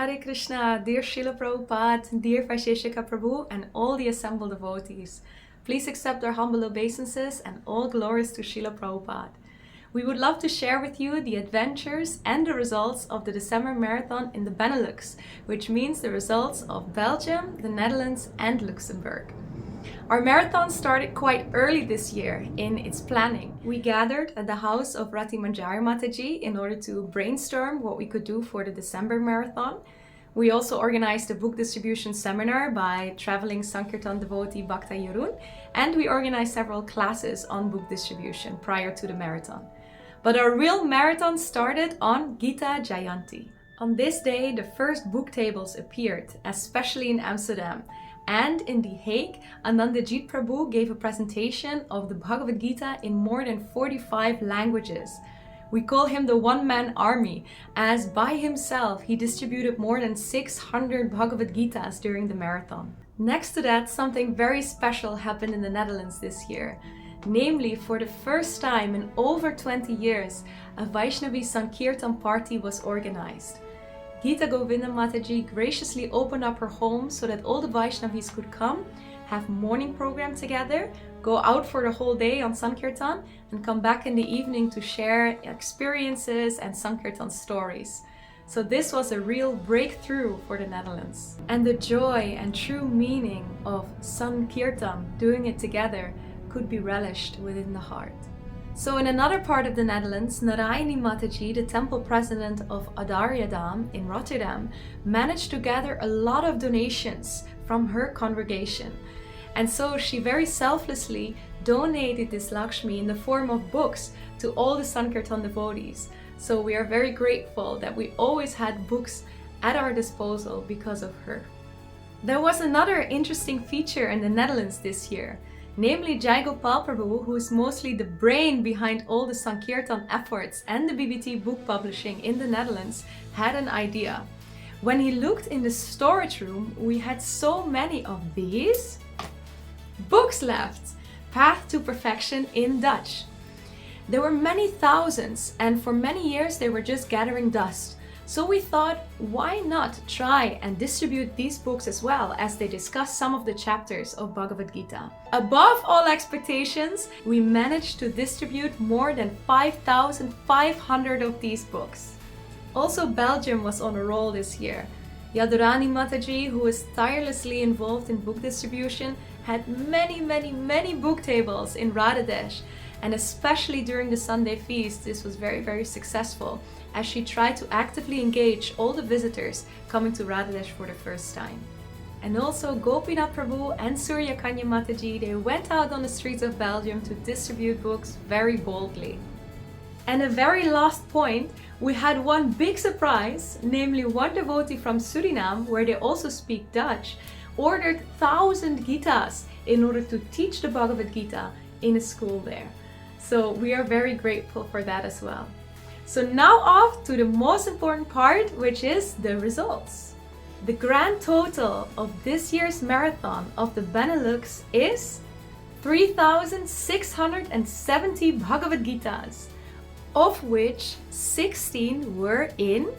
Hare Krishna, dear Srila Prabhupada, dear Vaisheshika Prabhu, and all the assembled devotees. Please accept our humble obeisances and all glories to Srila Prabhupada. We would love to share with you the adventures and the results of the December Marathon in the Benelux, which means the results of Belgium, the Netherlands, and Luxembourg. Our marathon started quite early this year in its planning. We gathered at the house of Rati Manjari Mataji in order to brainstorm what we could do for the December marathon. We also organized a book distribution seminar by traveling Sankirtan devotee Bhakta Yarun, and we organized several classes on book distribution prior to the marathon. But our real marathon started on Gita Jayanti. On this day, the first book tables appeared, especially in Amsterdam. And in The Hague, Anandajit Prabhu gave a presentation of the Bhagavad Gita in more than 45 languages. We call him the one-man army, as by himself he distributed more than 600 Bhagavad Gitas during the marathon. Next to that, something very special happened in the Netherlands this year. Namely, for the first time in over 20 years, a Vaishnavi Sankirtan party was organized. Gita Govinda Mataji graciously opened up her home so that all the Vaishnavis could come, have morning program together, go out for the whole day on Sankirtan, and come back in the evening to share experiences and Sankirtan stories. So this was a real breakthrough for the Netherlands. And the joy and true meaning of Sankirtan, doing it together, could be relished within the heart. So in another part of the Netherlands, Narayani Mataji, the temple president of Adaryadam in Rotterdam, managed to gather a lot of donations from her congregation. And so she very selflessly donated this Lakshmi in the form of books to all the Sankirtan devotees. So we are very grateful that we always had books at our disposal because of her. There was another interesting feature in the Netherlands this year. Namely, Jai Gopal Prabhu, who is mostly the brain behind all the Sankirtan efforts and the BBT book publishing in the Netherlands, had an idea. When he looked in the storage room, we had so many of these books left, Path to Perfection in Dutch. There were many thousands, and for many years they were just gathering dust. So we thought, why not try and distribute these books as well, as they discuss some of the chapters of Bhagavad Gita. Above all expectations, we managed to distribute more than 5,500 of these books. Also, Belgium was on a roll this year. Yadurani Mataji, who is tirelessly involved in book distribution, had many book tables in Radhadesh. And especially during the Sunday feast, this was very successful, as she tried to actively engage all the visitors coming to Radhadesh for the first time. And also Gopinath Prabhu and Surya Kanya Mataji, they went out on the streets of Belgium to distribute books very boldly. And a very last point, we had one big surprise, namely one devotee from Suriname, where they also speak Dutch, ordered 1,000 Gitas in order to teach the Bhagavad Gita in a school there. So we are very grateful for that as well. So now off to the most important part, which is the results. The grand total of this year's marathon of the Benelux is 3,670 Bhagavad Gitas, of which 16 were in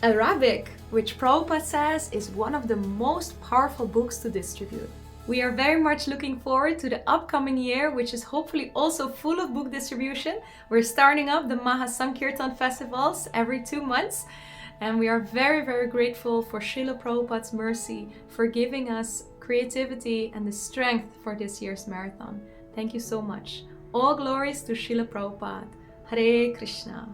Arabic, which Prabhupada says is one of the most powerful books to distribute. We are very much looking forward to the upcoming year, which is hopefully also full of book distribution. We're starting up the Maha Sankirtan festivals every 2 months. And we are very grateful for Srila Prabhupada's mercy for giving us creativity and the strength for this year's marathon. Thank you so much. All glories to Srila Prabhupada. Hare Krishna.